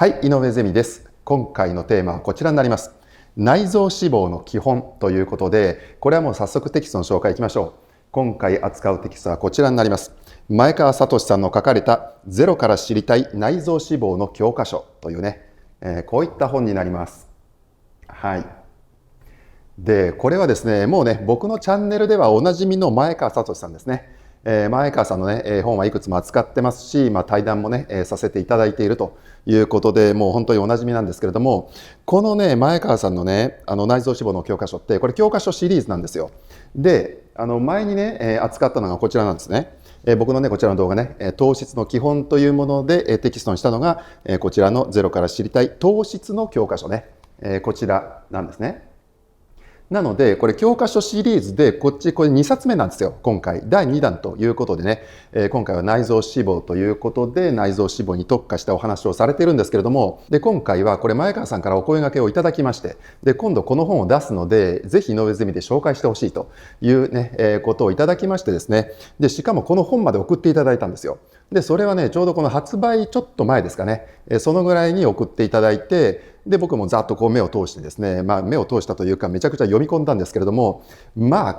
はい、井上ゼミです。今回のテーマはこちらになります。内臓脂肪の基本ということで、これはもう早速テキストの紹介いきましょう。今回扱うテキストはこちらになります。前川聡さんの書かれたゼロから知りたい内臓脂肪の教科書というね、こういった本になります。はい。で、これはですね、もうね、僕のチャンネルではおなじみの前川聡さんですね。前川さんのね、本はいくつも扱ってますし、対談もね、させていただいているということで、もう本当におなじみなんですけれども、このね、前川さんのね、内臓脂肪の教科書って、これ教科書シリーズなんですよ。で、前にね、扱ったのがこちらなんですね。僕のね、こちらの動画ね、糖質の基本というもので、テキストにしたのが、こちらのゼロから知りたい糖質の教科書ね、こちらなんですね。なので、これ教科書シリーズで、これ2冊目なんですよ、今回。第2弾ということでね、今回は内臓脂肪ということで、内臓脂肪に特化したお話をされているんですけれども、で、今回はこれ前川さんからお声掛けをいただきまして、で、今度この本を出すので、ぜひ井上ゼミで紹介してほしいというね、ことをいただきましてですね、で、しかもこの本まで送っていただいたんですよ。で、それはね、ちょうどこの発売ちょっと前ですかね、そのぐらいに送っていただいて、で、僕もざっとこう目を通してですね、目を通したというかめちゃくちゃ読み込んだんですけれども、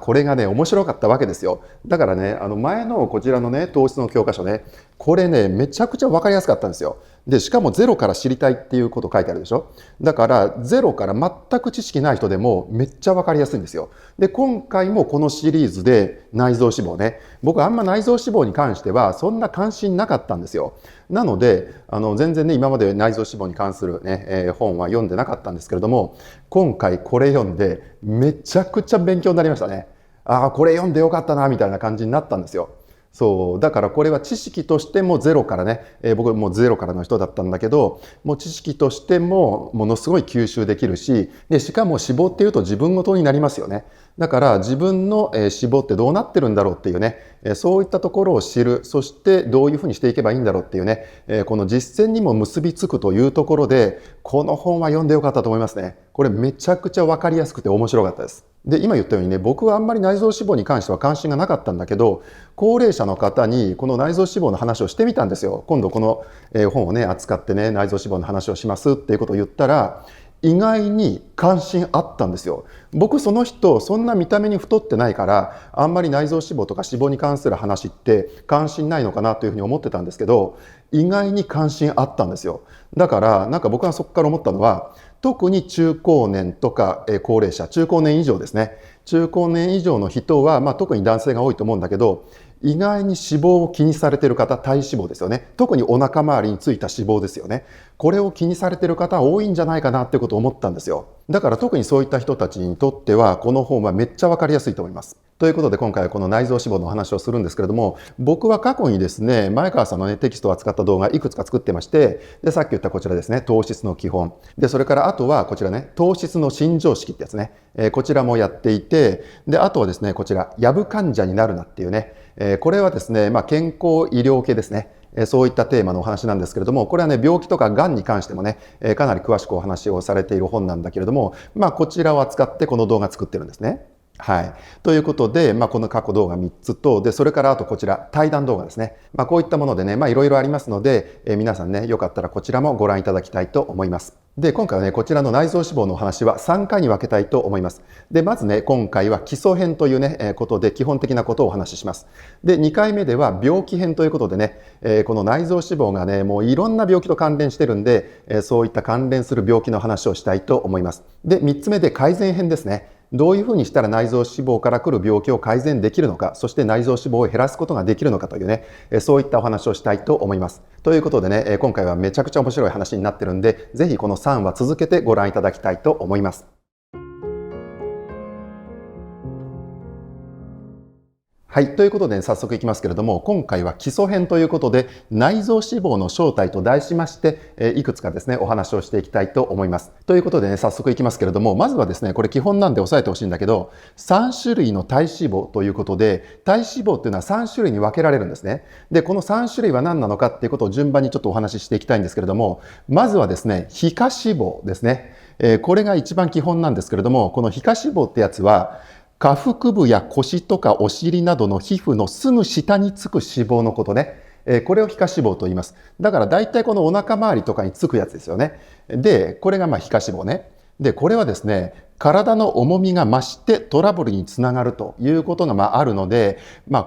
これがね、面白かったわけですよ。だからね、前のこちらのね、糖質の教科書ね、これね、めちゃくちゃわかりやすかったんですよ。で、しかもゼロから知りたいっていうこと書いてあるでしょ。だから、ゼロから全く知識ない人でもめっちゃわかりやすいんですよ。で、今回もこのシリーズで内臓脂肪ね、僕あんま内臓脂肪に関してはそんな関心なかったんですよ。なので、全然ね、今まで内臓脂肪に関するね、本は読んでなかったんですけれども、今回これ読んでめちゃくちゃ勉強になりましたね。ああ、これ読んでよかったな、みたいな感じになったんですよ。そう。だからこれは知識としてもゼロからね、僕もゼロからの人だったんだけど、もう知識としてもものすごい吸収できるし、で、しかも脂肪っていうと自分ごとになりますよね。だから自分の脂肪ってどうなってるんだろうっていうね、そういったところを知る、そしてどういうふうにしていけばいいんだろうっていうね、この実践にも結びつくというところで、この本は読んでよかったと思いますね。これめちゃくちゃわかりやすくて面白かったです。で、今言ったようにね、僕はあんまり内臓脂肪に関しては関心がなかったんだけど、高齢者の方にこの内臓脂肪の話をしてみたんですよ。今度この本をね、扱ってね、内臓脂肪の話をしますっていうことを言ったら、意外に関心あったんですよ。僕その人、そんな見た目に太ってないから、あんまり内臓脂肪とか脂肪に関する話って関心ないのかなというふうに思ってたんですけど、意外に関心あったんですよ。だから、なんか僕はそこから思ったのは、特に中高年とか高齢者、中高年以上ですね。中高年以上の人は、特に男性が多いと思うんだけど、意外に脂肪を気にされている方、体脂肪ですよね。特にお腹周りについた脂肪ですよね。これを気にされている方多いんじゃないかなってことを思ったんですよ。だから特にそういった人たちにとっては、この本はめっちゃわかりやすいと思います。ということで今回はこの内臓脂肪のお話をするんですけれども、僕は過去にですね、前川さんのね、テキストを扱った動画いくつか作ってまして、で、さっき言ったこちらですね、糖質の基本。で、それからあとはこちらね、糖質の新常識ってやつね、こちらもやっていて、で、あとはですね、こちら、ヤブ患者になるなっていうね、これはですね、健康医療系ですね。そういったテーマのお話なんですけれども、これはね、病気とか癌に関してもね、かなり詳しくお話をされている本なんだけれども、こちらを扱ってこの動画作ってるんですね。はい。ということで、この過去動画3つと、で、それからあとこちら、対談動画ですね。こういったものでね、いろいろありますので、皆さんね、よかったらこちらもご覧いただきたいと思います。で、今回はね、こちらの内臓脂肪のお話は3回に分けたいと思います。で、まずね、今回は基礎編というね、ことで基本的なことをお話しします。で、2回目では病気編ということでね、この内臓脂肪がね、もういろんな病気と関連してるんで、そういった関連する病気の話をしたいと思います。で、3つ目で改善編ですね。どういうふうにしたら内臓脂肪から来る病気を改善できるのか、そして内臓脂肪を減らすことができるのかというね、そういったお話をしたいと思います。ということでね、今回はめちゃくちゃ面白い話になってるんで、ぜひこの3話続けてご覧いただきたいと思います。はい。ということで、早速いきますけれども、今回は基礎編ということで、内臓脂肪の正体と題しまして、いくつかですね、お話をしていきたいと思います。ということでね、早速いきますけれども、まずはですね、これ基本なんで押さえてほしいんだけど、3種類の体脂肪ということで、体脂肪っていうのは3種類に分けられるんですね。で、この3種類は何なのかっていうことを順番にちょっとお話ししていきたいんですけれども、まずはですね、皮下脂肪ですね。これが一番基本なんですけれども、この皮下脂肪ってやつは、下腹部や腰とかお尻などの皮膚のすぐ下につく脂肪のことね。これを皮下脂肪と言います。だから大体このお腹周りとかにつくやつですよね。で、これが皮下脂肪ね。で、これはですね、体の重みが増してトラブルにつながるということがあるので、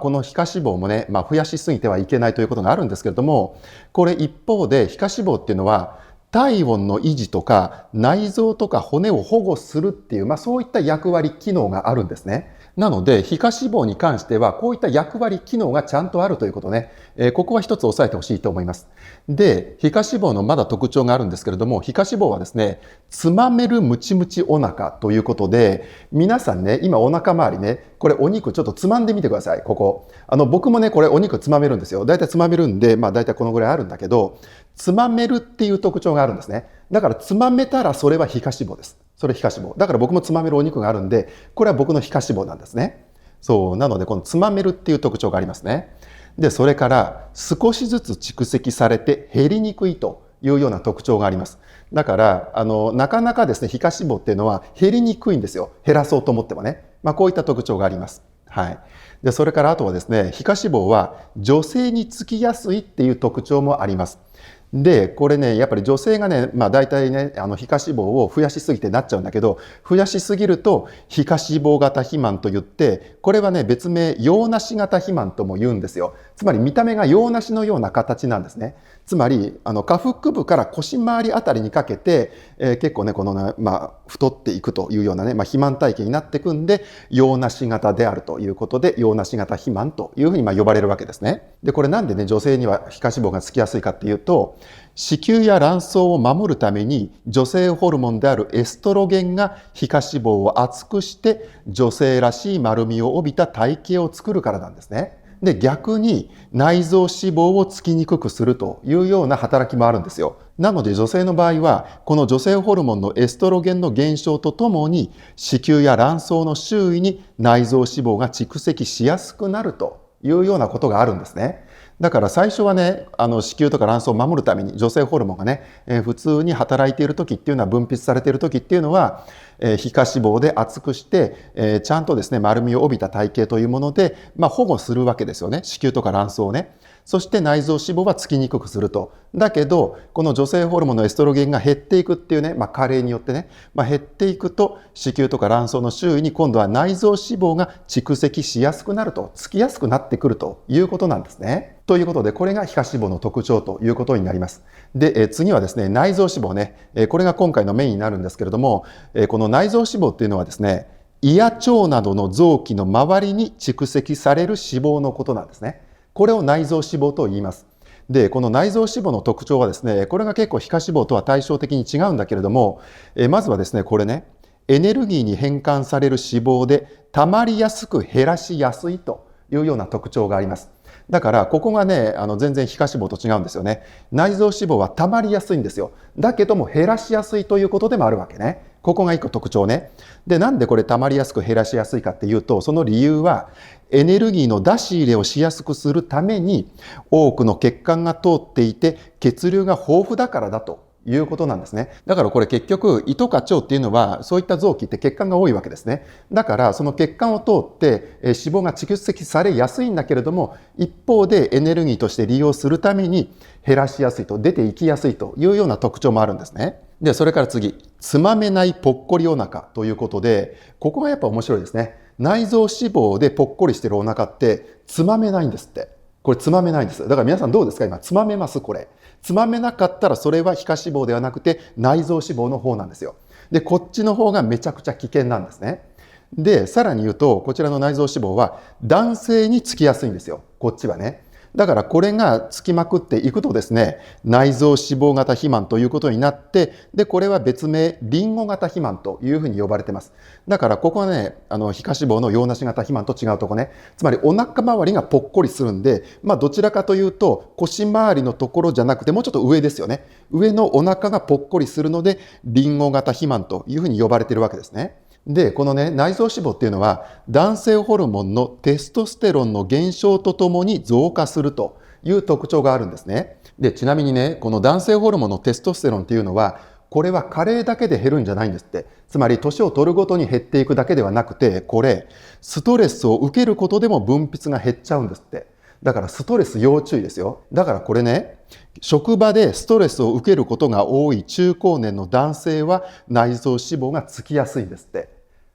この皮下脂肪もね、増やしすぎてはいけないということがあるんですけれども、これ一方で皮下脂肪っていうのは体温の維持とか内臓とか骨を保護するっていう、そういった役割機能があるんですね。なので皮下脂肪に関してはこういった役割機能がちゃんとあるということね、ここは一つ押さえてほしいと思います。で、皮下脂肪のまだ特徴があるんですけれども、皮下脂肪はですね、つまめるムチムチお腹ということで、皆さんね、今お腹周りね、これお肉ちょっとつまんでみてください、ここ。僕もね、これお肉つまめるんですよ。だいたいつまめるんで、だいたいこのぐらいあるんだけど、つまめるっていう特徴があるんですね。だからつまめたらそれは皮下脂肪です。それ皮下脂肪。だから僕もつまめるお肉があるんで、これは僕の皮下脂肪なんですね。そう。なので、このつまめるっていう特徴がありますね。で、それから少しずつ蓄積されて減りにくいというような特徴があります。だから、なかなかですね、皮下脂肪っていうのは減りにくいんですよ。減らそうと思ってもね。こういった特徴があります。はい。で、それからあとはですね、皮下脂肪は女性につきやすいっていう特徴もあります。で、これね、やっぱり女性がね、大体ね、皮下脂肪を増やしすぎてなっちゃうんだけど、増やしすぎると皮下脂肪型肥満といって、これはね、別名、洋梨型肥満とも言うんですよ。つまり見た目が洋梨のような形なんですね。つまり、下腹部から腰回りあたりにかけて、結構ね、このね、太っていくというようなね、肥満体型になっていくんで、洋梨型であるということで、洋梨型肥満というふうに呼ばれるわけですね。で、これなんでね、女性には皮下脂肪がつきやすいかっていうと、子宮や卵巣を守るために女性ホルモンであるエストロゲンが皮下脂肪を厚くして女性らしい丸みを帯びた体型を作るからなんですね。で、逆に内臓脂肪をつきにくくするというような働きもあるんですよ。なので女性の場合はこの女性ホルモンのエストロゲンの減少とともに子宮や卵巣の周囲に内臓脂肪が蓄積しやすくなるというようなことがあるんですね。だから最初はね、子宮とか卵巣を守るために女性ホルモンがね、普通に働いている時っていうのは、分泌されている時っていうのは、皮下脂肪で厚くして、ちゃんとですね、丸みを帯びた体型というもので、保護するわけですよね。子宮とか卵巣をね。そして内臓脂肪はつきにくくすると。だけど、この女性ホルモンのエストロゲンが減っていくっていうね、加齢によってね、減っていくと、子宮とか卵巣の周囲に今度は内臓脂肪が蓄積しやすくなると、つきやすくなってくるということなんですね。ということで、これが皮下脂肪の特徴ということになります。で、次はですね、内臓脂肪ね。これが今回のメインになるんですけれども、この内臓脂肪っていうのはですね、胃や腸などの臓器の周りに蓄積される脂肪のことなんですね。これを内臓脂肪と言います。で、この内臓脂肪の特徴はですね、これが結構皮下脂肪とは対照的に違うんだけれども、まずはですね、これね、エネルギーに変換される脂肪で溜まりやすく減らしやすいというような特徴があります。だからここがね、全然皮下脂肪と違うんですよね。内臓脂肪は溜まりやすいんですよ。だけども減らしやすいということでもあるわけね。ここが一個特徴ね。で、なんでこれ溜まりやすく減らしやすいかっていうと、その理由はエネルギーの出し入れをしやすくするために多くの血管が通っていて血流が豊富だからだということなんですね。だからこれ結局胃とか腸っていうのはそういった臓器って血管が多いわけですね。だからその血管を通って脂肪が蓄積されやすいんだけれども、一方でエネルギーとして利用するために減らしやすいと、出ていきやすいというような特徴もあるんですね。で、それから次、つまめないぽっこりお腹ということで、ここがやっぱ面白いですね。内臓脂肪でぽっこりしてるお腹ってつまめないんですって。これつまめないんです。だから皆さんどうですか？今つまめます？これ。つまめなかったらそれは皮下脂肪ではなくて内臓脂肪の方なんですよ。で、こっちの方がめちゃくちゃ危険なんですね。で、さらに言うと、こちらの内臓脂肪は男性につきやすいんですよ。こっちはね。だからこれがつきまくっていくとですね、内臓脂肪型肥満ということになって、で、これは別名、リンゴ型肥満というふうに呼ばれてます。だからここはね、皮下脂肪の洋梨型肥満と違うとこね、つまりお腹周りがぽっこりするんで、どちらかというと腰周りのところじゃなくてもうちょっと上ですよね。上のお腹がぽっこりするので、リンゴ型肥満というふうに呼ばれているわけですね。で、このね、内臓脂肪っていうのは男性ホルモンのテストステロンの減少とともに増加するという特徴があるんですね。で、ちなみにね、この男性ホルモンのテストステロンっていうのは、これは加齢だけで減るんじゃないんですって。つまり年を取るごとに減っていくだけではなくて、これ、ストレスを受けることでも分泌が減っちゃうんですって。だからストレス要注意ですよ。だからこれね、職場でストレスを受けることが多い中高年の男性は内臓脂肪がつきやすいんですって。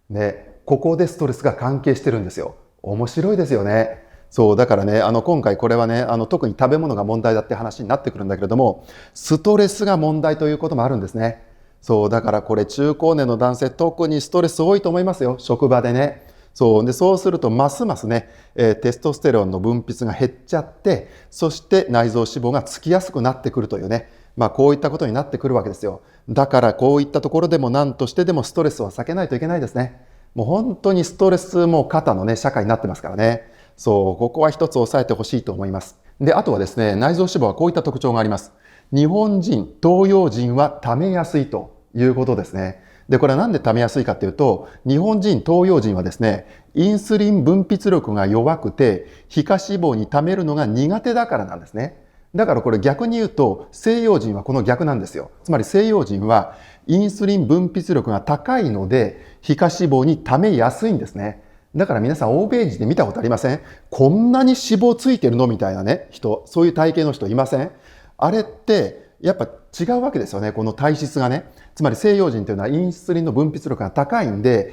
ね、ここでストレスが関係してるんですよ。面白いですよね。そう、だからね、今回これはね、特に食べ物が問題だって話になってくるんだけれども、ストレスが問題ということもあるんですね。そう、だからこれ中高年の男性、特にストレス多いと思いますよ、職場でね。そうするとますますね、テストステロンの分泌が減っちゃって、そして内臓脂肪がつきやすくなってくるというね、こういったことになってくるわけですよ。だからこういったところでも何としてでもストレスは避けないといけないですね。もう本当にストレスも肩のね、社会になってますからね。そう、ここは一つ押さえてほしいと思います。で、あとはですね、内臓脂肪はこういった特徴があります。日本人、東洋人は溜めやすいということですね。で、これはなんで溜めやすいかというと、日本人、東洋人はですね、インスリン分泌力が弱くて、皮下脂肪に溜めるのが苦手だからなんですね。だからこれ逆に言うと、西洋人はこの逆なんですよ。つまり西洋人はインスリン分泌力が高いので、皮下脂肪に溜めやすいんですね。だから皆さん欧米人で見たことありません？こんなに脂肪ついてるのみたいなね、人、そういう体型の人いません？あれって、やっぱ違うわけですよね、この体質がね。つまり西洋人というのはインスリンの分泌力が高いんで、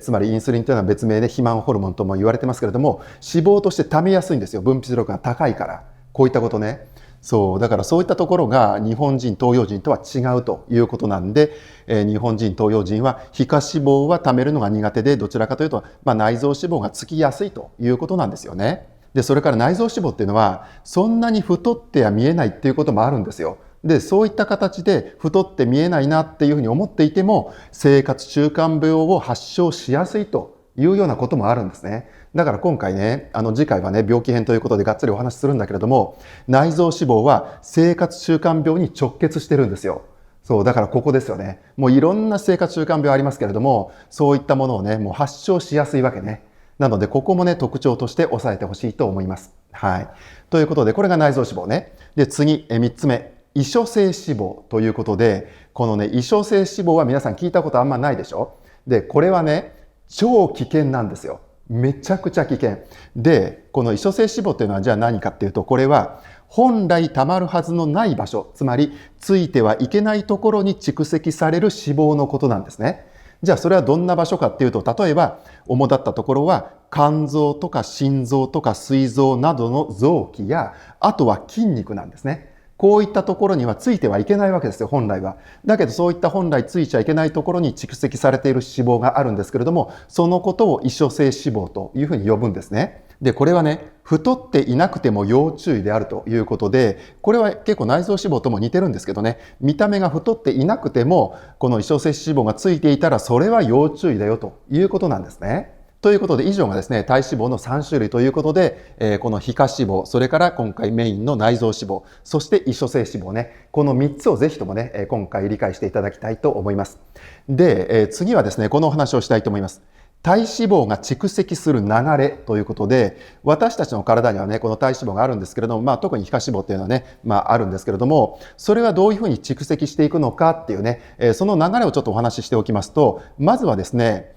つまりインスリンというのは別名で肥満ホルモンとも言われてますけれども、脂肪として溜めやすいんですよ、分泌力が高いから。こういったことね。そう、だからそういったところが日本人、東洋人とは違うということなんで、日本人、東洋人は皮下脂肪は溜めるのが苦手で、どちらかというと、内臓脂肪がつきやすいということなんですよね。で、それから内臓脂肪っていうのは、そんなに太っては見えないっていうこともあるんですよ。で、そういった形で太って見えないなっていうふうに思っていても、生活習慣病を発症しやすいというようなこともあるんですね。だから今回ね、次回はね、病気編ということでがっつりお話しするんだけれども、内臓脂肪は生活習慣病に直結してるんですよ。そう、だからここですよね。もういろんな生活習慣病ありますけれども、そういったものをね、もう発症しやすいわけね。なので、ここもね、特徴として押さえてほしいと思います。はい。ということで、これが内臓脂肪ね。で、次、3つ目。異所性脂肪ということで、このね、異所性脂肪は皆さん聞いたことあんまないでしょ？で、これはね、超危険なんですよ。めちゃくちゃ危険。で、この異所性脂肪っていうのはじゃあ何かっていうと、これは本来溜まるはずのない場所、つまりついてはいけないところに蓄積される脂肪のことなんですね。じゃあそれはどんな場所かっていうと、例えば主だったところは肝臓とか心臓とか膵臓などの臓器や、あとは筋肉なんですね。こういったところにはついてはいけないわけですよ、本来は。だけどそういった本来ついちゃいけないところに蓄積されている脂肪があるんですけれども、そのことを異所性脂肪というふうに呼ぶんですね。で、これはね、太っていなくても要注意であるということで、これは結構内臓脂肪とも似てるんですけどね、見た目が太っていなくても、この異所性脂肪がついていたら、それは要注意だよということなんですね。ということで以上がですね、体脂肪の3種類ということで、この皮下脂肪、それから今回メインの内臓脂肪、そして異所性脂肪ね、この3つをぜひともね、今回理解していただきたいと思います。で、次はですね、このお話をしたいと思います。体脂肪が蓄積する流れということで、私たちの体にはね、この体脂肪があるんですけれども、特に皮下脂肪っていうのはね、あるんですけれども、それはどういうふうに蓄積していくのかっていうね、その流れをちょっとお話ししておきますと、まずはですね、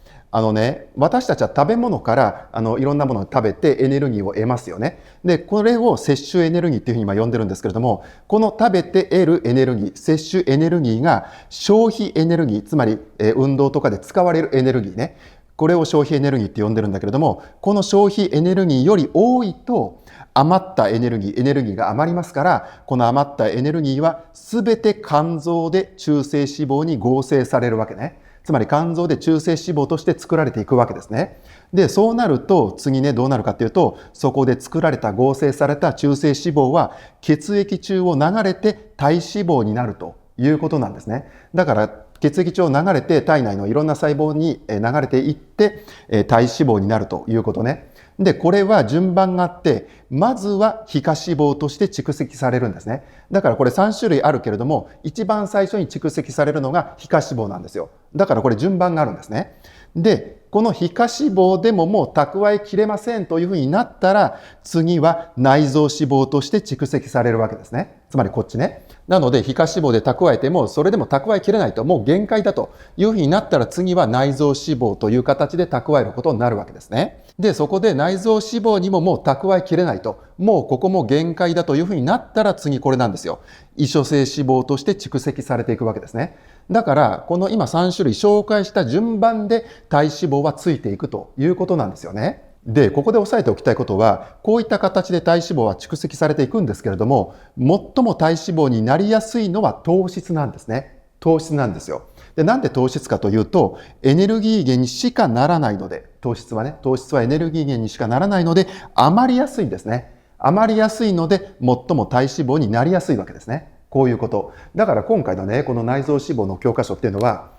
私たちは食べ物からいろんなものを食べてエネルギーを得ますよね。で、これを摂取エネルギーっていうふうに今呼んでるんですけれども、この食べて得るエネルギー、摂取エネルギーが消費エネルギー、つまり運動とかで使われるエネルギーね。これを消費エネルギーって呼んでるんだけれども、この消費エネルギーより多いと余ったエネルギーが余りますから、この余ったエネルギーはすべて肝臓で中性脂肪に合成されるわけね。つまり肝臓で中性脂肪として作られていくわけですね。で、そうなると次ね、どうなるかっていうと、そこで作られた合成された中性脂肪は血液中を流れて体脂肪になるということなんですね。だから血液中を流れて体内のいろんな細胞に流れていって体脂肪になるということね。で、これは順番があって、まずは皮下脂肪として蓄積されるんですね。だからこれ3種類あるけれども、一番最初に蓄積されるのが皮下脂肪なんですよ。だからこれ順番があるんですね。で、この皮下脂肪でももう蓄えきれませんというふうになったら、次は内臓脂肪として蓄積されるわけですね。つまりこっちね。なので皮下脂肪で蓄えてもそれでも蓄えきれないと、もう限界だというふうになったら、次は内臓脂肪という形で蓄えることになるわけですね。でそこで内臓脂肪にももう蓄えきれないと、もうここも限界だというふうになったら、次これなんですよ。異所性脂肪として蓄積されていくわけですね。だからこの今3種類紹介した順番で体脂肪はついていくということなんですよね。でここで押さえておきたいことは、こういった形で体脂肪は蓄積されていくんですけれども、最も体脂肪になりやすいのは糖質なんですね。糖質なんですよ。でなんで糖質かというと、エネルギー源にしかならないので、糖質はエネルギー源にしかならないので余りやすいんですね。余りやすいので最も体脂肪になりやすいわけですね。こういうこと。だから今回のね、この内臓脂肪の教科書っていうのは、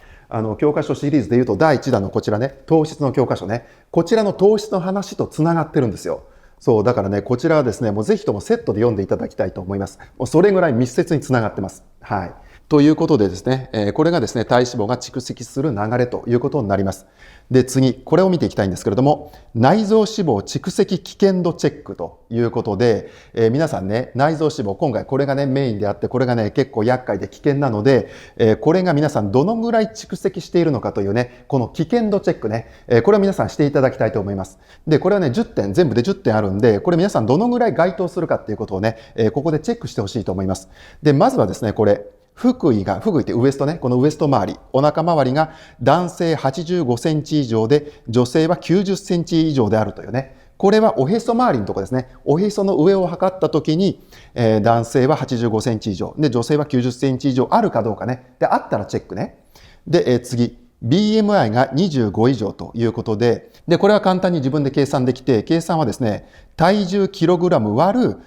教科書シリーズでいうと第1弾のこちらね、糖質の教科書ね、こちらの糖質の話とつながってるんですよ。そう、だからね、こちらはですね、もうぜひともセットで読んでいただきたいと思います。もうそれぐらい密接につながってます。はい。ということでですね、これがですね、体脂肪が蓄積する流れということになります。で、次、これを見ていきたいんですけれども、内臓脂肪蓄積危険度チェックということで、皆さんね、内臓脂肪、今回これがね、メインであって、これがね、結構厄介で危険なので、これが皆さんどのぐらい蓄積しているのかというね、この危険度チェックね、これを皆さんしていただきたいと思います。で、これはね、10点、全部で10点あるんで、これ皆さんどのぐらい該当するかっていうことをね、ここでチェックしてほしいと思います。で、まずはですね、これ、腹囲ってウエストね、このウエスト周り、お腹周りが男性85センチ以上で、女性は90センチ以上であるというね、これはおへそ周りのところですね。おへその上を測ったときに、男性は85センチ以上、で、女性は90センチ以上あるかどうかね。で、あったらチェックね。で、次。BMI が25以上ということで、これは簡単に自分で計算できて、計算はですね、体重キログラム割る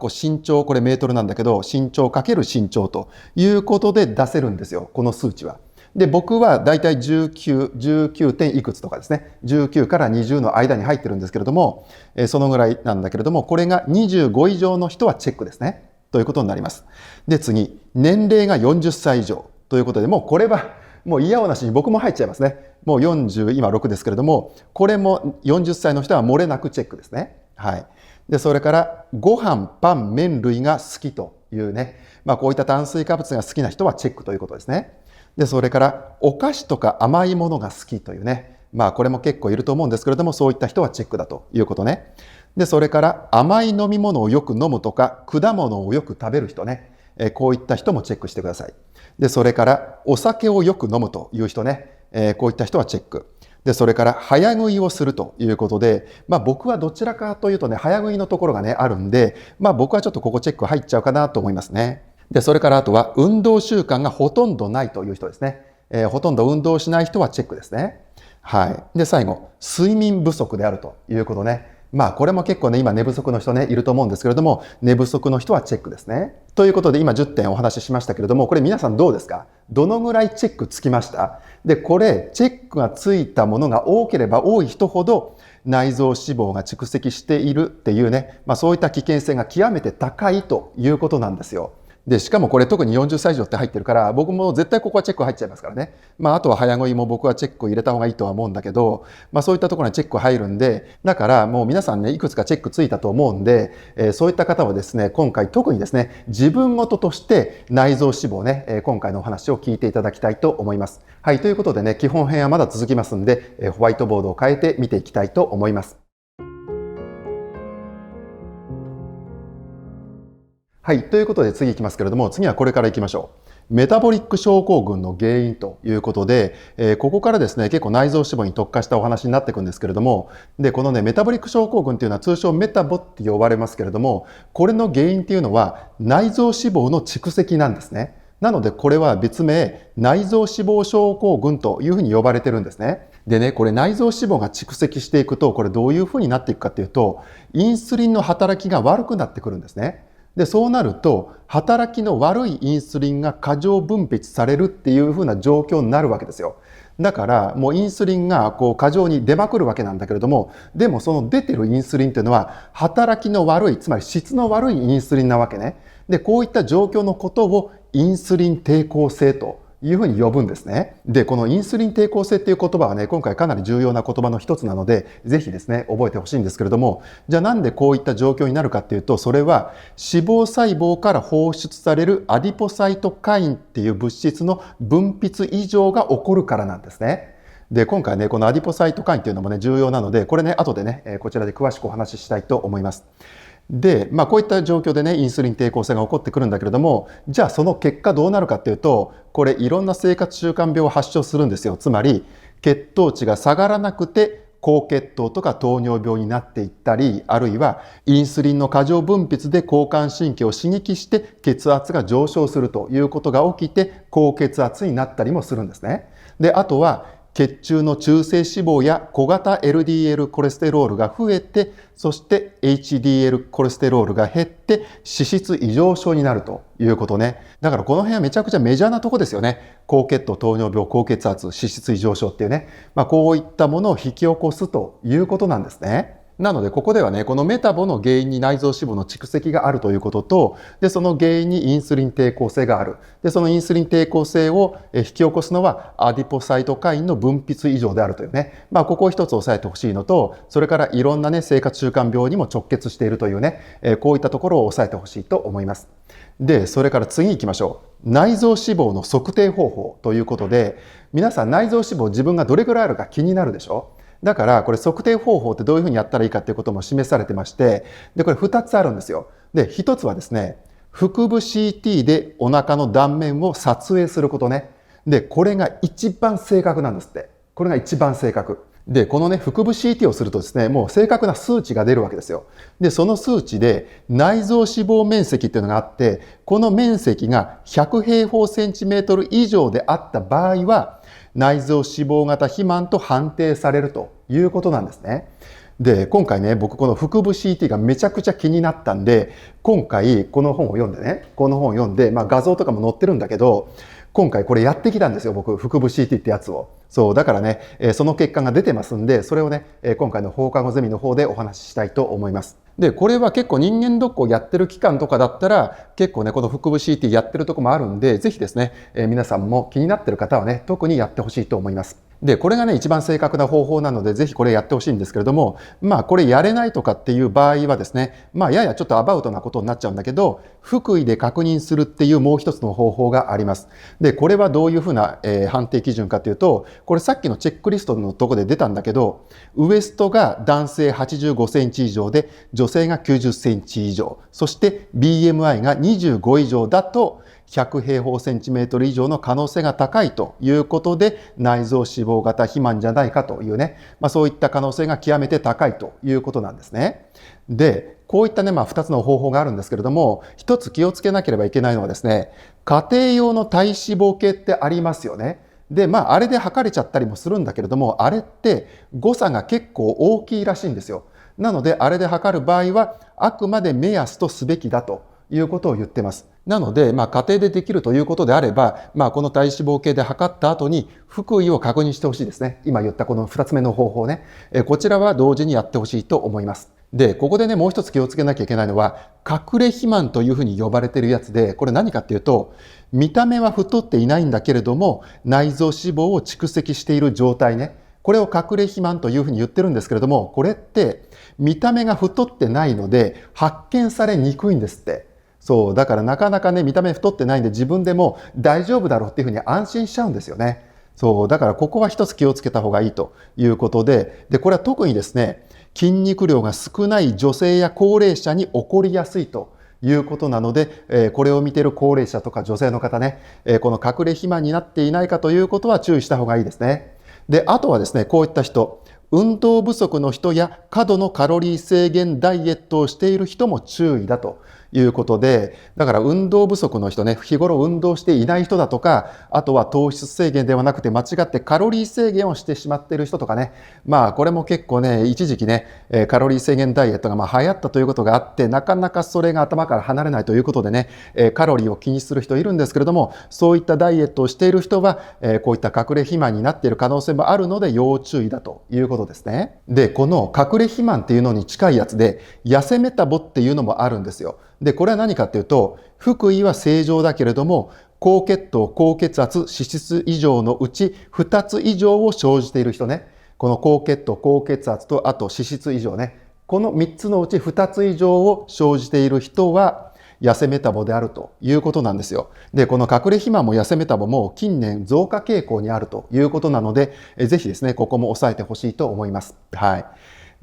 身長、これメートルなんだけど、身長かける身長ということで出せるんですよ、この数値は。で、僕はだいたい19点いくつとかですね、19から20の間に入ってるんですけれども、そのぐらいなんだけれども、これが25以上の人はチェックですね、ということになります。で、次、年齢が40歳以上ということで、もうこれは、もう嫌おなしに僕も入っちゃいますね。もう40、今6ですけれども、これも40歳の人は漏れなくチェックですね。はい。で、それから、ご飯、パン、麺類が好きというね、こういった炭水化物が好きな人はチェックということですね。で、それから、お菓子とか甘いものが好きというね、これも結構いると思うんですけれども、そういった人はチェックだということね。で、それから、甘い飲み物をよく飲むとか、果物をよく食べる人ね、こういった人もチェックしてください。で、それから、お酒をよく飲むという人ね、こういった人はチェック。で、それから早食いをするということで、僕はどちらかというとね、早食いのところがね、あるんで、僕はちょっとここチェック入っちゃうかなと思いますね。で、それからあとは運動習慣がほとんどないという人ですね。ほとんど運動しない人はチェックですね。はい。で、最後、睡眠不足であるということね。これも結構ね、今寝不足の人ね、いると思うんですけれども、寝不足の人はチェックですね。ということで、今10点お話ししましたけれども、これ皆さんどうですか？どのぐらいチェックつきました？で、これ、チェックがついたものが多ければ多い人ほど、内臓脂肪が蓄積しているっていうね、そういった危険性が極めて高いということなんですよ。で、しかもこれ特に40歳以上って入ってるから、僕も絶対ここはチェック入っちゃいますからね。あとは早食いも僕はチェックを入れた方がいいとは思うんだけど、そういったところにチェック入るんで、だからもう皆さんね、いくつかチェックついたと思うんで、そういった方はですね、今回特にですね、自分事として内臓脂肪ね、今回のお話を聞いていただきたいと思います。はい、ということでね、基本編はまだ続きますんで、ホワイトボードを変えて見ていきたいと思います。はい。ということで次行きますけれども、次はこれから行きましょう。メタボリック症候群の原因ということで、ここからですね、結構内臓脂肪に特化したお話になっていくんですけれども、で、このね、メタボリック症候群っていうのは通称メタボって呼ばれますけれども、これの原因っていうのは内臓脂肪の蓄積なんですね。なのでこれは別名、内臓脂肪症候群というふうに呼ばれてるんですね。でね、これ内臓脂肪が蓄積していくと、これどういうふうになっていくかっていうと、インスリンの働きが悪くなってくるんですね。で、そうなると、働きの悪いインスリンが過剰分泌されるっていう風な状況になるわけですよ。だから、もうインスリンが過剰に出まくるわけなんだけれども、でもその出てるインスリンっていうのは、働きの悪い、つまり質の悪いインスリンなわけね。で、こういった状況のことをインスリン抵抗性というふうに呼ぶんですね。で、このインスリン抵抗性っていう言葉はね、今回かなり重要な言葉の一つなので、ぜひですね、覚えてほしいんですけれども、じゃあなんでこういった状況になるかっていうと、それは脂肪細胞から放出されるアディポサイトカインっていう物質の分泌異常が起こるからなんですね。で、今回ね、このアディポサイトカインっていうのもね、重要なので、これね、後でね、こちらで詳しくお話ししたいと思います。で、こういった状況でね、インスリン抵抗性が起こってくるんだけれども、じゃあその結果どうなるかっていうと、これいろんな生活習慣病を発症するんですよ。つまり、血糖値が下がらなくて、高血糖とか糖尿病になっていったり、あるいはインスリンの過剰分泌で交感神経を刺激して血圧が上昇するということが起きて、高血圧になったりもするんですね。で、あとは、血中の中性脂肪や小型 LDL コレステロールが増えて、そして HDL コレステロールが減って脂質異常症になるということね。だからこの辺はめちゃくちゃメジャーなとこですよね。高血糖、糖尿病、高血圧、脂質異常症っていうね。こういったものを引き起こすということなんですね。なのでここではね、このメタボの原因に内臓脂肪の蓄積があるということと、でその原因にインスリン抵抗性がある。でそのインスリン抵抗性を引き起こすのはアディポサイトカインの分泌異常であるというね、ここを一つ押さえてほしいのと、それからいろんなね生活習慣病にも直結しているというね、こういったところを押さえてほしいと思います。でそれから次行きましょう。内臓脂肪の測定方法ということで、皆さん内臓脂肪自分がどれぐらいあるか気になるでしょ。だからこれ測定方法ってどういうふうにやったらいいかっていうことも示されてまして、でこれ2つあるんですよ。で1つはですね、腹部 CT でお腹の断面を撮影することね。でこれが一番正確なんですって。これが一番正確で、このね腹部 CT をするとですね、もう正確な数値が出るわけですよ。でその数値で内臓脂肪面積っていうのがあって、この面積が100平方センチメートル以上であった場合は内臓脂肪型肥満と判定されるということなんですね。で、今回ね、僕この腹部 CT がめちゃくちゃ気になったんで、今回この本を読んでね、この本を読んで、画像とかも載ってるんだけど、今回これやってきたんですよ、僕、腹部 CT ってやつを。そう、だからね、その結果が出てますんで、それをね、今回の放課後ゼミの方でお話ししたいと思います。で、これは結構人間ドックをやってる期間とかだったら、結構ね、この腹部 CT やってるとこもあるんで、ぜひですね、皆さんも気になってる方はね、特にやってほしいと思います。で、これがね、一番正確な方法なので、ぜひこれやってほしいんですけれども、これやれないとかっていう場合はですね、ややちょっとアバウトなことになっちゃうんだけど、腹囲で確認するっていうもう一つの方法があります。で、これはどういうふうな、判定基準かというと、これさっきのチェックリストのとこで出たんだけど、ウエストが男性85センチ以上で、女性が90センチ以上、そして BMI が25以上だと、100平方センチメートル以上の可能性が高いということで、内臓脂肪型肥満じゃないかというね、そういった可能性が極めて高いということなんですね。で、こういったね、2つの方法があるんですけれども、一つ気をつけなければいけないのはですね、家庭用の体脂肪計ってありますよね。で、あれで測れちゃったりもするんだけれども、あれって誤差が結構大きいらしいんですよ。なので、あれで測る場合は、あくまで目安とすべきだということを言ってます。なので、家庭でできるということであれば、この体脂肪計で測った後に腹囲を確認してほしいですね。今言ったこの2つ目の方法ね。こちらは同時にやってほしいと思います。で、ここでね、もう一つ気をつけなきゃいけないのは、隠れ肥満というふうに呼ばれているやつで、これ何かっていうと、見た目は太っていないんだけれども、内臓脂肪を蓄積している状態ね。これを隠れ肥満というふうに言ってるんですけれども、これって見た目が太ってないので発見されにくいんですって。そう、だからなかなかね、見た目太ってないんで自分でも大丈夫だろうっていうふうに安心しちゃうんですよね。そう、だからここは一つ気をつけた方がいいということで、これは特にですね、筋肉量が少ない女性や高齢者に起こりやすいということなので、これを見ている高齢者とか女性の方ね、この隠れ肥満になっていないかということは注意した方がいいですね。で、あとはですね、こういった人、運動不足の人や過度のカロリー制限ダイエットをしている人も注意だということで、だから運動不足の人ね、日頃運動していない人だとか、あとは糖質制限ではなくて間違ってカロリー制限をしてしまっている人とかね、これも結構ね、一時期ね、カロリー制限ダイエットが流行ったということがあって、なかなかそれが頭から離れないということでね、カロリーを気にする人いるんですけれども、そういったダイエットをしている人は、こういった隠れ肥満になっている可能性もあるので要注意だということですね。で、この隠れ肥満っていうのに近いやつで、痩せメタボっていうのもあるんですよ。で、これは何かっていうと、腹囲は正常だけれども、高血糖、高血圧、脂質異常のうち2つ以上を生じている人ね。この高血糖、高血圧とあと脂質異常ね。この3つのうち2つ以上を生じている人は痩せメタボであるということなんですよ。で、この隠れ肥満も痩せメタボも近年増加傾向にあるということなので、ぜひですね、ここも押さえてほしいと思います。はい。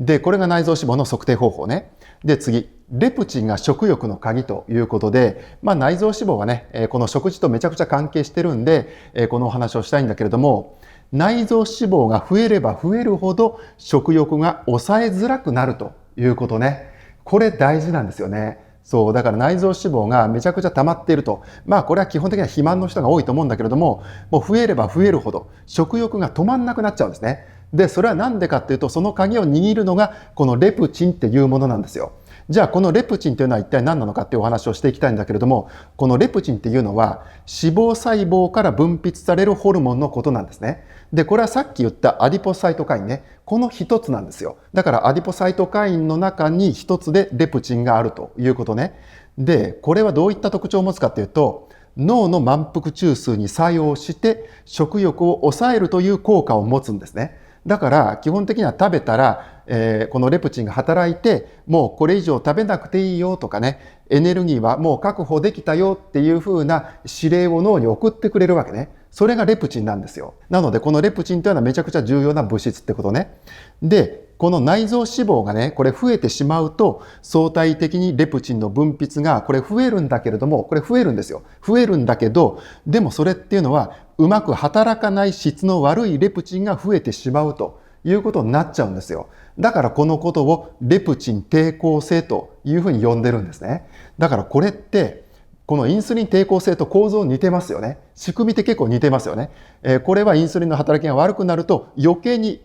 で、これが内臓脂肪の測定方法ね。で、次、レプチンが食欲の鍵ということで、内臓脂肪はね、この食事とめちゃくちゃ関係してるんで、このお話をしたいんだけれども、内臓脂肪が増えれば増えるほど食欲が抑えづらくなるということね。これ大事なんですよね。そう、だから内臓脂肪がめちゃくちゃ溜まっていると。これは基本的には肥満の人が多いと思うんだけれども、もう増えれば増えるほど食欲が止まんなくなっちゃうんですね。で、それはなんでかっていうと、その鍵を握るのがこのレプチンっていうものなんですよ。じゃあこのレプチンというのは一体何なのかっていうお話をしていきたいんだけれども、このレプチンっていうのは脂肪細胞から分泌されるホルモンのことなんですね。で、これはさっき言ったアディポサイトカインね。この一つなんですよ。だからアディポサイトカインの中に一つでレプチンがあるということね。で、これはどういった特徴を持つかというと、脳の満腹中枢に作用して食欲を抑えるという効果を持つんですね。だから基本的には食べたら、このレプチンが働いて、もうこれ以上食べなくていいよとかね、エネルギーはもう確保できたよっていう風な指令を脳に送ってくれるわけね。それがレプチンなんですよ。なのでこのレプチンというのはめちゃくちゃ重要な物質ってことね。で、この内臓脂肪がね、これ増えてしまうと、相対的にレプチンの分泌がこれ増えるんだけれども、これ増えるんですよ。増えるんだけど、でもそれっていうのはうまく働かない質の悪いレプチンが増えてしまうということになっちゃうんですよ。だからこのことをレプチン抵抗性というふうに呼んでるんですね。だからこれってこのインスリン抵抗性と構造似てますよね。仕組みって結構似てますよね。これはインスリンの働きが悪くなると余計に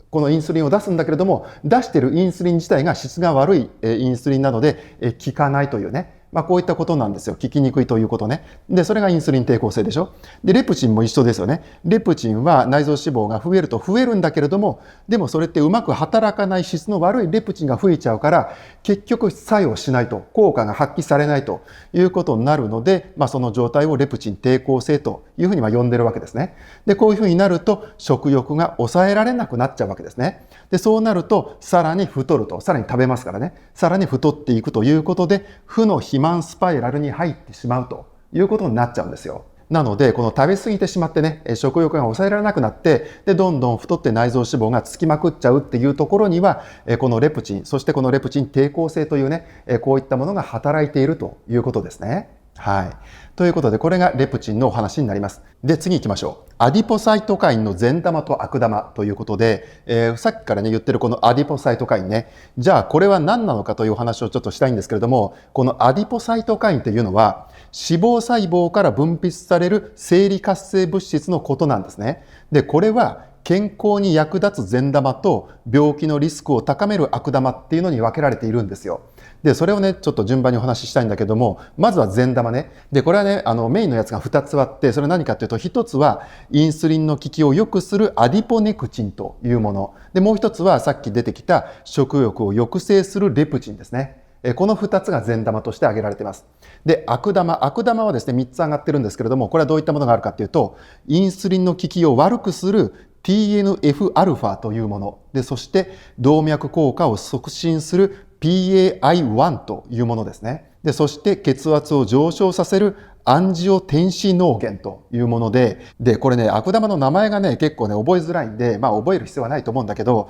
このインスリンを出すんだけれども、出しているインスリン自体が質が悪いインスリンなので効かないというね。こういったことなんですよ。効きにくいということね。で、それがインスリン抵抗性でしょ。で、レプチンも一緒ですよね。レプチンは内臓脂肪が増えると増えるんだけれども、でもそれってうまく働かない質の悪いレプチンが増えちゃうから、結局作用しないと、効果が発揮されないということになるので、その状態をレプチン抵抗性というふうに呼んでるわけですね。で、こういうふうになると食欲が抑えられなくなっちゃうわけですね。で、そうなるとさらに太ると、さらに食べますからね、さらに太っていくということで、負の肥満スパイラルに入ってしまうということになっちゃうんですよ。なので、この食べ過ぎてしまってね、食欲が抑えられなくなって、で、どんどん太って内臓脂肪がつきまくっちゃうっていうところには、このレプチン、そしてこのレプチン抵抗性というね、こういったものが働いているということですね。はい。ということで、これがレプチンのお話になります。で、次行きましょう。アディポサイトカインの善玉と悪玉ということで、さっきからね、言ってるこのアディポサイトカインね。じゃあ、これは何なのかというお話をちょっとしたいんですけれども、このアディポサイトカインというのは、脂肪細胞から分泌される生理活性物質のことなんですね。で、これは健康に役立つ善玉と病気のリスクを高める悪玉っていうのに分けられているんですよ。で、それをね、ちょっと順番にお話ししたいんだけども、まずは善玉ね。で、これはね、メインのやつが2つあって、それは何かっていうと、1つはインスリンの効きを良くするアディポネクチンというもの。で、もう1つはさっき出てきた食欲を抑制するレプチンですね。この2つが善玉として挙げられています。で、悪玉はですね、3つ挙がってるんですけれども、これはどういったものがあるかっていうと、インスリンの効きを悪くするTNF-α というもの。で、そして動脈硬化を促進するPAI-1 というものですね。で、そして血圧を上昇させるアンジオテンシノーゲンというもので、これね、悪玉の名前がね、結構ね、覚えづらいんで、覚える必要はないと思うんだけど、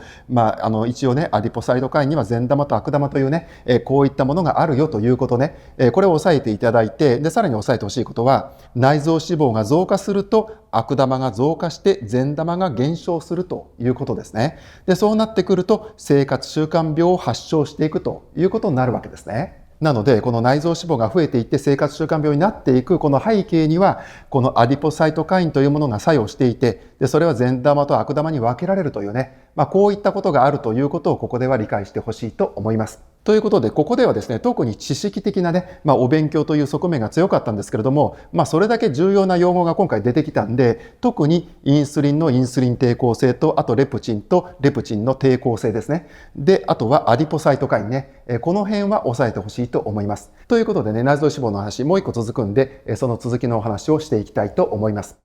一応ね、アディポサイトカインには善玉と悪玉というね、こういったものがあるよということね、これを押さえていただいて、で、さらに押さえてほしいことは、内臓脂肪が増加すると、悪玉が増加して善玉が減少するということですね。で、そうなってくると、生活習慣病を発症していくということになるわけですね。なので、この内臓脂肪が増えていって生活習慣病になっていくこの背景には、このアディポサイトカインというものが作用していて、で、それは善玉と悪玉に分けられるというね、こういったことがあるということをここでは理解してほしいと思います。ということで、ここではですね、特に知識的なね、お勉強という側面が強かったんですけれども、それだけ重要な用語が今回出てきたんで、特にインスリンのインスリン抵抗性と、あとレプチンとレプチンの抵抗性ですね。で、あとはアディポサイトカインね。この辺は押さえてほしいと思います。ということでね、内臓脂肪の話、もう一個続くんで、その続きのお話をしていきたいと思います。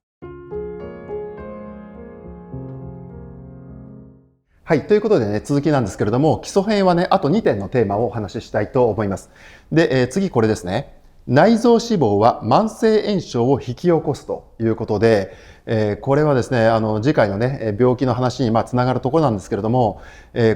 はい。ということでね、続きなんですけれども、基礎編はね、あと2点のテーマをお話ししたいと思います。で、次これですね。内臓脂肪は慢性炎症を引き起こすということで、これはですね、次回のね、病気の話につながるところなんですけれども、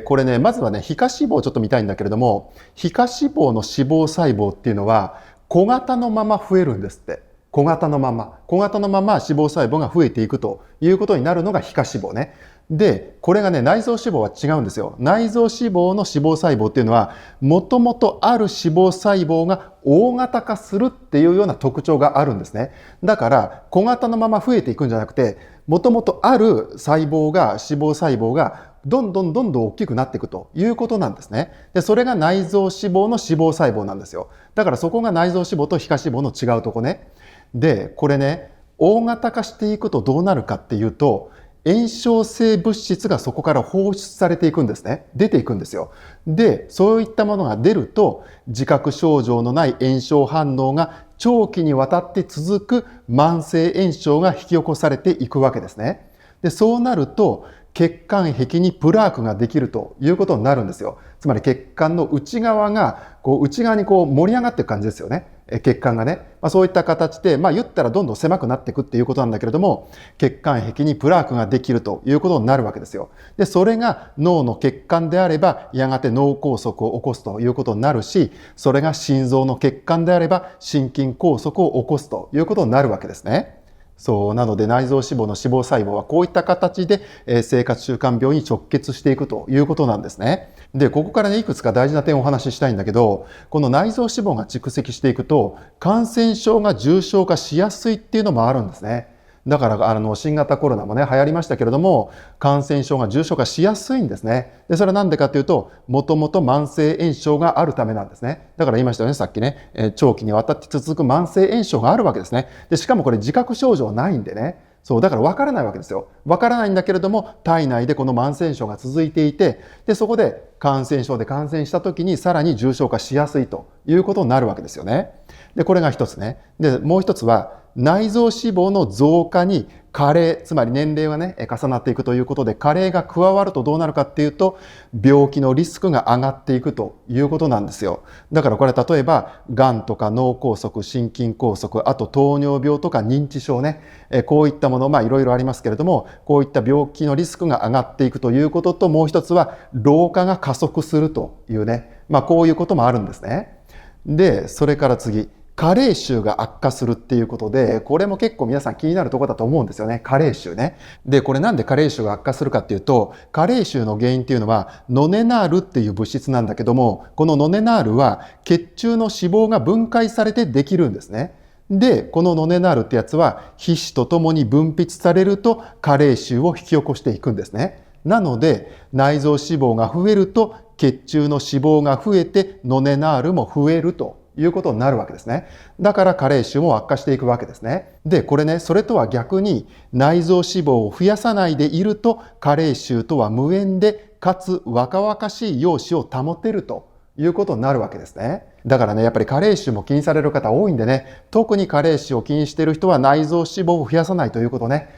これね、まずはね、皮下脂肪をちょっと見たいんだけれども、皮下脂肪の脂肪細胞っていうのは、小型のまま増えるんですって。小型のまま脂肪細胞が増えていくということになるのが皮下脂肪ね。で、これがね、内臓脂肪は違うんですよ。内臓脂肪の脂肪細胞っていうのは、もともとある脂肪細胞が大型化するっていうような特徴があるんですね。だから、小型のまま増えていくんじゃなくて、もともとある脂肪細胞がどんどん大きくなっていくということなんですね。で、それが内臓脂肪の脂肪細胞なんですよ。だからそこが内臓脂肪と皮下脂肪の違うとこね。で、これね、大型化していくとどうなるかっていうと、炎症性物質がそこから放出されていくんですね。出ていくんですよ。で、そういったものが出ると、自覚症状のない炎症反応が長期にわたって続く慢性炎症が引き起こされていくわけですね。で、そうなると、血管壁にプラークができるということになるんですよ。つまり血管の内側が、内側に盛り上がっていく感じですよね。血管がね。そういった形で、言ったらどんどん狭くなっていくっていうことなんだけれども、血管壁にプラークができるということになるわけですよ。で、それが脳の血管であれば、やがて脳梗塞を起こすということになるし、それが心臓の血管であれば、心筋梗塞を起こすということになるわけですね。そう、なので内臓脂肪の脂肪細胞はこういった形で生活習慣病に直結していくということなんですね。で、ここからね、いくつか大事な点をお話ししたいんだけど、この内臓脂肪が蓄積していくと、感染症が重症化しやすいっていうのもあるんですね。だから新型コロナもね流行りましたけれども、感染症が重症化しやすいんですね。でそれは何でかというと、もともと慢性炎症があるためなんですね。だから言いましたよね、さっきね、長期にわたって続く慢性炎症があるわけですね。でしかもこれ自覚症状ないんでね、そうだから分からないわけですよ。分からないんだけれども、体内でこの慢性炎症が続いていて、でそこで感染症で感染した時にさらに重症化しやすいということになるわけですよね。でこれが一つね。でもう一つは、内臓脂肪の増加に加齢、つまり年齢がね重なっていくということで、加齢が加わるとどうなるかっていうと、病気のリスクが上がっていくということなんですよ。だからこれ例えばがんとか脳梗塞、心筋梗塞、あと糖尿病とか認知症ね、こういったものいろいろありますけれども、こういった病気のリスクが上がっていくということと、もう一つは老化が加速するというね、こういうこともあるんですね。でそれから次、加齢臭が悪化するっていうことで、これも結構皆さん気になるところだと思うんですよね。加齢臭ね。で、これなんで加齢臭が悪化するかっていうと、加齢臭の原因っていうのはノネナールっていう物質なんだけども、このノネナールは血中の脂肪が分解されてできるんですね。で、このノネナールってやつは皮脂とともに分泌されると加齢臭を引き起こしていくんですね。なので、内臓脂肪が増えると血中の脂肪が増えてノネナールも増えるということになるわけですね。だから加齢臭も悪化していくわけですね。で、これね、それとは逆に内臓脂肪を増やさないでいると、加齢臭とは無縁で、かつ若々しい容姿を保てるということになるわけですね。だからね、やっぱり加齢臭も気にされる方多いんでね、特に加齢臭を気にしている人は内臓脂肪を増やさないということね、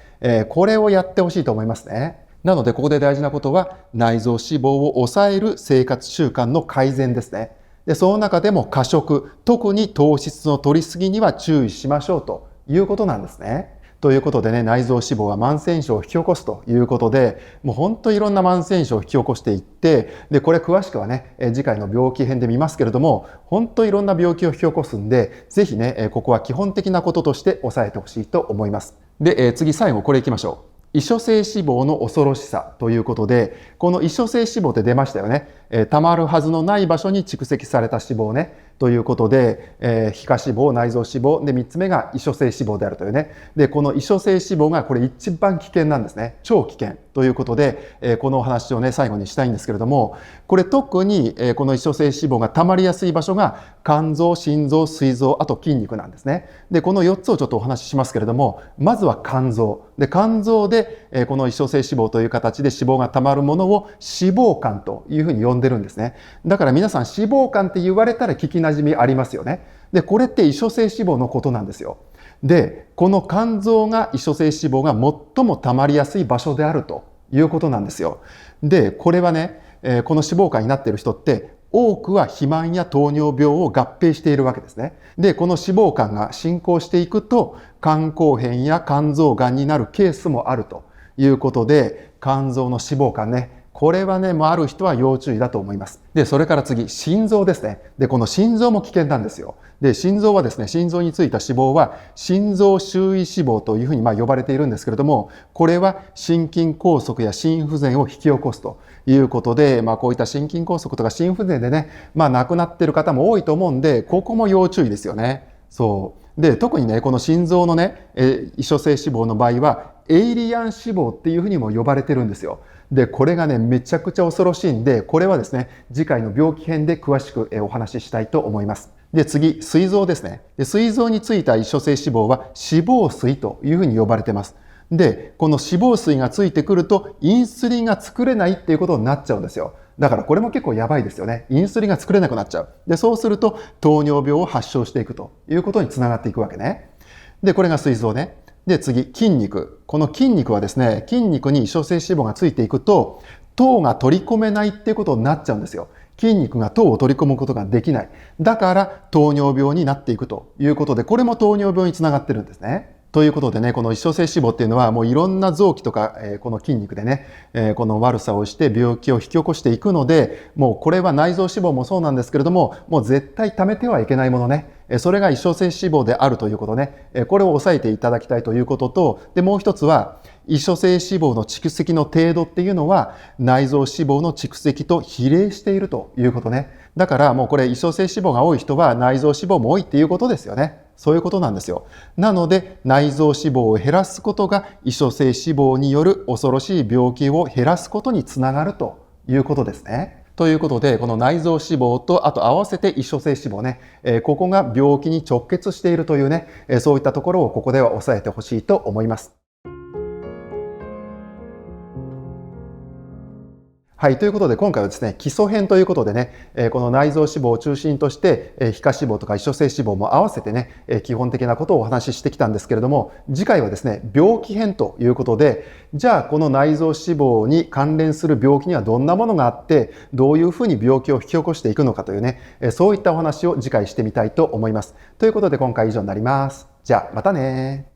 これをやってほしいと思いますね。なので、ここで大事なことは、内臓脂肪を抑える生活習慣の改善ですね。でその中でも過食、特に糖質の摂りすぎには注意しましょうということなんですね。ということでね、内臓脂肪は慢性炎症を引き起こすということで、もう本当いろんな慢性炎症を引き起こしていって、でこれ詳しくはね、次回の病気編で見ますけれども、本当いろんな病気を引き起こすんで、ぜひね、ここは基本的なこととして押さえてほしいと思います。で、次最後これいきましょう。異所性脂肪の恐ろしさということで、この異所性脂肪って出ましたよね。溜まるはずのない場所に蓄積された脂肪ね。ということで、皮下脂肪、内臓脂肪、で3つ目が異所性脂肪であるというね。で、この異所性脂肪がこれ一番危険なんですね。超危険とということで、このお話をね、最後にしたいんですけれども、これ特にこの異所性脂肪が溜まりやすい場所が肝臓、心臓、膵臓、あと筋肉なんですね。で、この4つをちょっとお話ししますけれども、まずは肝臓。で、肝臓でこの異所性脂肪という形で脂肪が溜まるものを脂肪肝というふうに呼んでるんですね。だから皆さん脂肪肝って言われたら聞き馴染みありますよね。で、これって異所性脂肪のことなんですよ。で、この肝臓が異所性脂肪が最も溜まりやすい場所であるということなんですよ。で、これはね、この脂肪肝になっている人って多くは肥満や糖尿病を合併しているわけですね。で、この脂肪肝が進行していくと肝硬変や肝臓がんになるケースもあるということで、肝臓の脂肪肝ね、これはね、もうある人は要注意だと思います。で、それから次、心臓ですね。で、この心臓も危険なんですよ。で、心臓はですね、心臓についた脂肪は心臓周囲脂肪というふうに呼ばれているんですけれども、これは心筋梗塞や心不全を引き起こすということで、こういった心筋梗塞とか心不全でね、亡くなっている方も多いと思うんで、ここも要注意ですよね。そう。で、特にね、この心臓のね、異所性脂肪の場合は、エイリアン脂肪っていうふうにも呼ばれてるんですよ。で、これがね、めちゃくちゃ恐ろしいんで、これはですね、次回の病気編で詳しくお話ししたいと思います。で、次、膵臓ですね。で、膵臓についた異所性脂肪は脂肪水というふうに呼ばれてます。で、この脂肪水がついてくると、インスリンが作れないっていうことになっちゃうんですよ。だからこれも結構やばいですよね。インスリンが作れなくなっちゃう。で、そうすると糖尿病を発症していくということにつながっていくわけね。で、これが膵臓ね。で、次、筋肉。この筋肉はですね、筋肉に異所性脂肪がついていくと、糖が取り込めないっていうことになっちゃうんですよ。筋肉が糖を取り込むことができない。だから糖尿病になっていくということで、これも糖尿病につながってるんですね。ということでね、この異所性脂肪っていうのはもういろんな臓器とか、この筋肉でね、この悪さをして病気を引き起こしていくので、もうこれは内臓脂肪もそうなんですけれども、もう絶対貯めてはいけないものね。それが異所性脂肪であるということね。これを押さえていただきたいということと、で、もう一つは、異所性脂肪の蓄積の程度っていうのは、内臓脂肪の蓄積と比例しているということね。だからもうこれ異所性脂肪が多い人は内臓脂肪も多いっていうことですよね。そういうことなんですよ。なので、内臓脂肪を減らすことが異所性脂肪による恐ろしい病気を減らすことにつながるということですね。ということで、この内臓脂肪と、あと合わせて異所性脂肪ね、ここが病気に直結しているというね、そういったところをここでは押さえてほしいと思います。はい。ということで、今回はですね、基礎編ということでね、この内臓脂肪を中心として、皮下脂肪とか異所性脂肪も合わせてね、基本的なことをお話ししてきたんですけれども、次回はですね、病気編ということで、じゃあこの内臓脂肪に関連する病気にはどんなものがあって、どういうふうに病気を引き起こしていくのかというね、そういったお話を次回してみたいと思います。ということで、今回以上になります。じゃあ、またね。